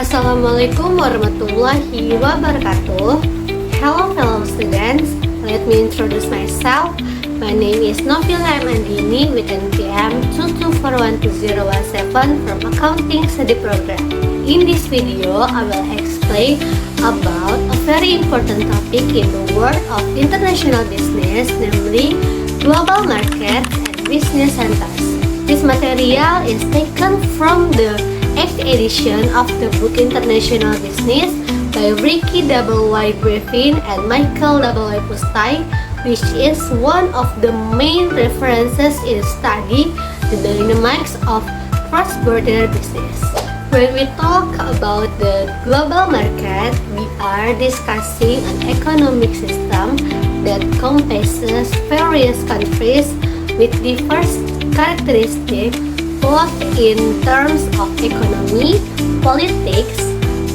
Assalamualaikum warahmatullahi wabarakatuh. Hello fellow students, let me introduce myself. My name is Novila Mandini with NPM 2241217 from Accounting Study Program. In this video, I will explain about a very important topic in the world of international business, namely global markets and business centers. This material is taken from the 8th edition of the book International Business by Ricky W.Y. Griffin and Michael W.Y. Pustai, which is one of the main references in studying the dynamics of cross-border business. When we talk about the global market, we are discussing an economic system that encompasses various countries with diverse characteristics both in terms of economy, politics,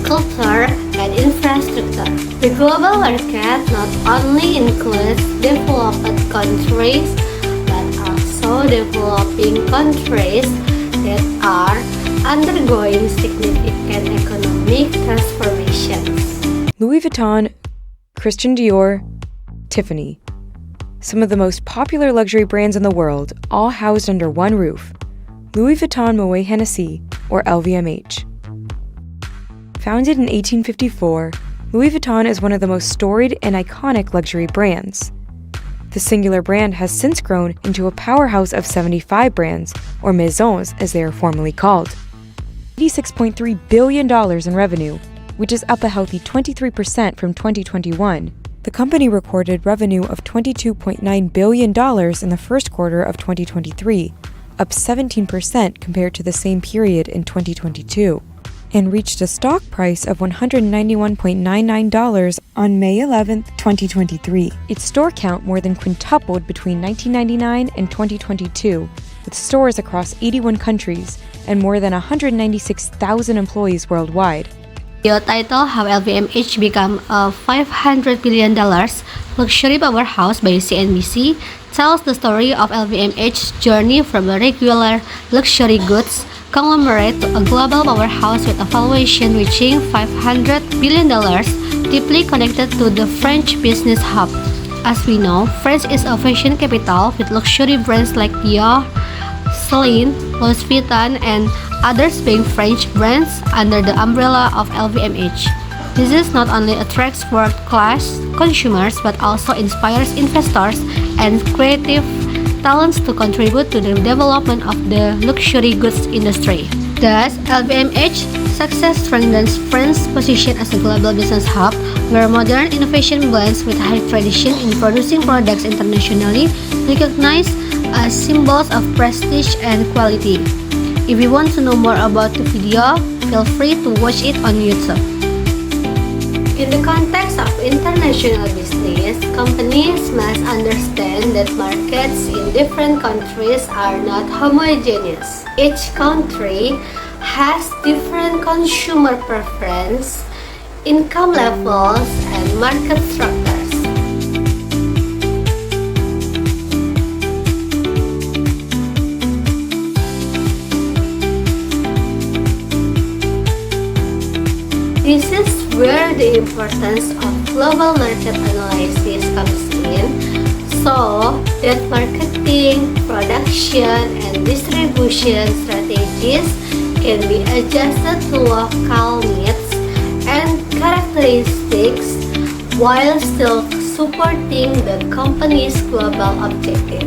culture, and infrastructure. The global market not only includes developed countries, but also developing countries that are undergoing significant economic transformations. Louis Vuitton, Christian Dior, Tiffany. Some of the most popular luxury brands in the world, all housed under one roof. Louis Vuitton Moet Hennessy, or LVMH. Founded in 1854, Louis Vuitton is one of the most storied and iconic luxury brands. The singular brand has since grown into a powerhouse of 75 brands, or maisons as they are formally called. $86.3 billion in revenue, which is up a healthy 23% from 2021. The company recorded revenue of $22.9 billion in the first quarter of 2023, up 17% compared to the same period in 2022, and reached a stock price of $191.99 on May 11, 2023. Its store count more than quintupled between 1999 and 2022, with stores across 81 countries and more than 196,000 employees worldwide. Video title How LVMH Become a $500 billion Luxury Powerhouse by CNBC tells the story of LVMH's journey from a regular luxury goods conglomerate to a global powerhouse with a valuation reaching $500 billion, deeply connected to the French business hub. As we know, France is a fashion capital with luxury brands like Dior, Celine, Louis Vuitton, and others being French brands under the umbrella of LVMH. This is not only attracts world-class consumers but also inspires investors and creative talents to contribute to the development of the luxury goods industry. Thus, LVMH success strengthens France's position as a global business hub where modern innovation blends with high tradition in producing products internationally recognized as symbols of prestige and quality. If you want to know more about the video, feel free to watch it on YouTube. In the context of international business, companies must understand that markets in different countries are not homogeneous. Each country has different consumer preference, income levels, and market structures. This is where the importance of global market analysis comes in, so that marketing, production, and distribution strategies can be adjusted to local needs and characteristics while still supporting the company's global objective.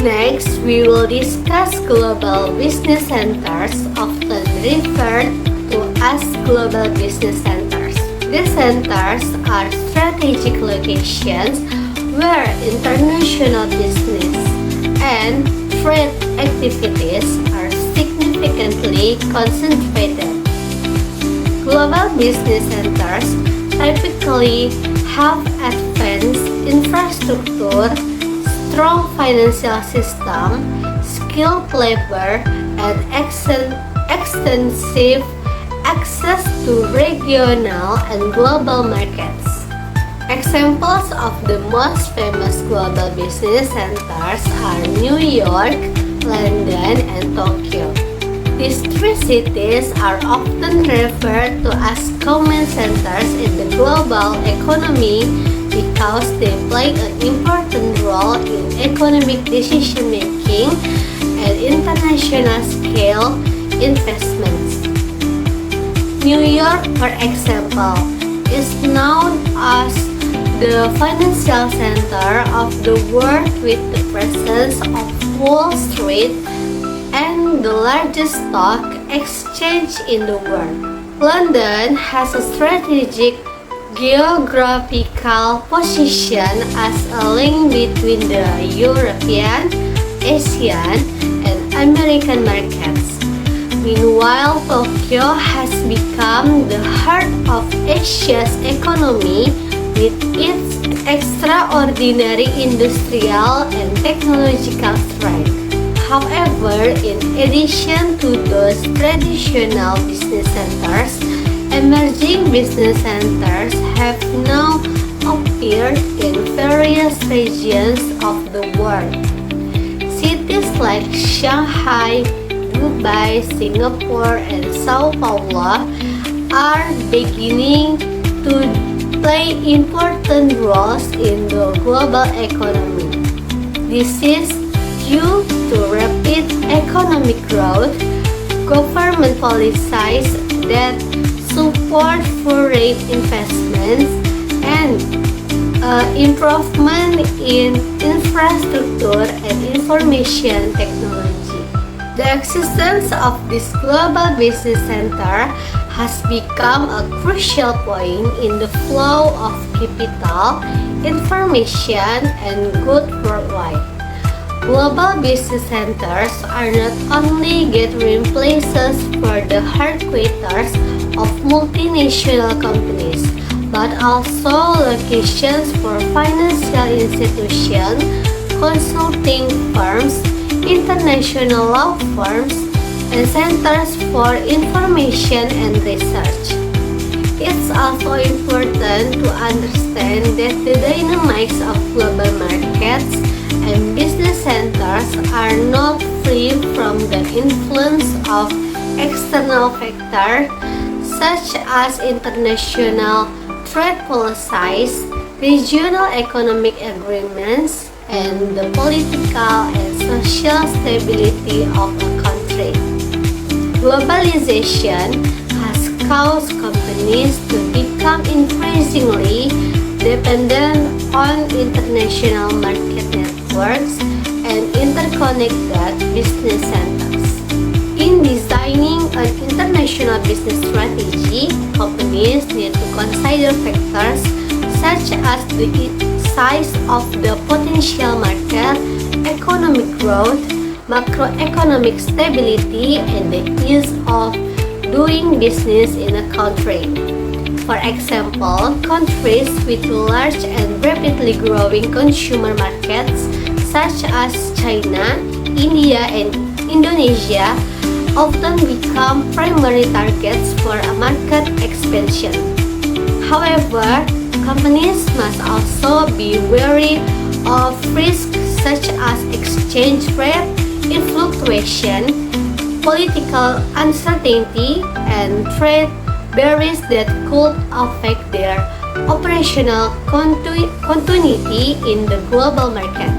Next, we will discuss global business centers, often referred to as global business centers. These centers are strategic locations where international business and trade activities are significantly concentrated. Global business centers typically have advanced infrastructure, strong financial system, skilled labor, and extensive access to regional and global markets. Examples of the most famous global business centers are New York, London, and Tokyo. These three cities are often referred to as command centers in the global economy because they play an important role in economic decision-making and international scale investments. New York, for example, is known as the financial center of the world with the presence of Wall Street and the largest stock exchange in the world. London has a strategic geographical position as a link between the European, Asian, and American markets. Meanwhile, Tokyo has become the heart of Asia's economy with its extraordinary industrial and technological strength. However, in addition to those traditional business centers, emerging business centers have now appeared in various regions of the world. Cities like Shanghai, Dubai, Singapore, and Sao Paulo are beginning to play important roles in the global economy. This is due to rapid economic growth, government policies that support foreign investments, and improvement in infrastructure and information technology. The existence of this global business center has become a crucial point in the flow of capital, information, and goods worldwide. Global business centers are not only gathering places for the headquarters of multinational companies, but also locations for financial institutions, consulting firms, international law firms, and centers for information and research. It's also important to understand that the dynamics of global markets and business centers are not free from the influence of external factors such as international trade policies, regional economic agreements, and the political and social stability of a country. Globalization has caused companies to become increasingly dependent on international market networks and interconnected business centers. In designing an international business strategy, companies need to consider factors such as the size of the potential market, economic growth, macroeconomic stability, and the ease of doing business in a country. For example, countries with large and rapidly growing consumer markets such as China, India, and Indonesia often become primary targets for a market expansion. However, companies must also be wary of risks such as exchange rate fluctuation, political uncertainty, and trade barriers that could affect their operational continuity in the global market.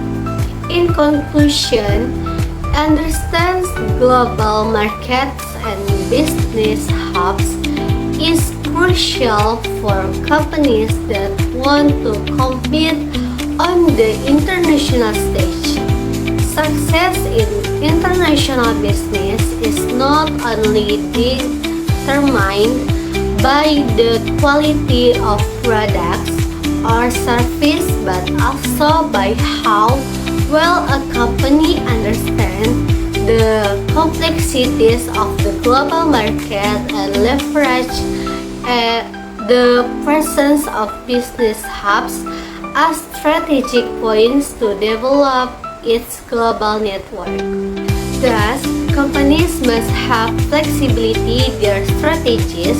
In conclusion, understands global markets and business hubs is crucial for companies that want to compete on the international stage. Success in international business is not only determined by the quality of products or service, but also by how well a company understands the complexities of the global market and leverage the presence of business hubs as strategic points to develop its global network. Thus, companies must have flexibility in their strategies,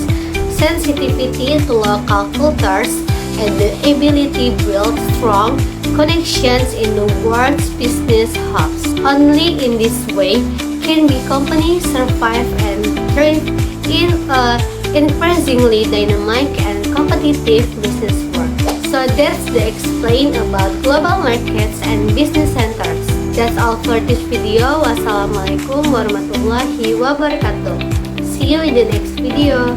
sensitivity to local cultures, and the ability to build strong connections in the world's business hubs. Only in this way F&B companies survive and thrive in a increasingly dynamic and competitive business world. So that's the explain about global markets and business centers. That's all for this video. Wassalamualaikum warahmatullahi wabarakatuh. See you in the next video.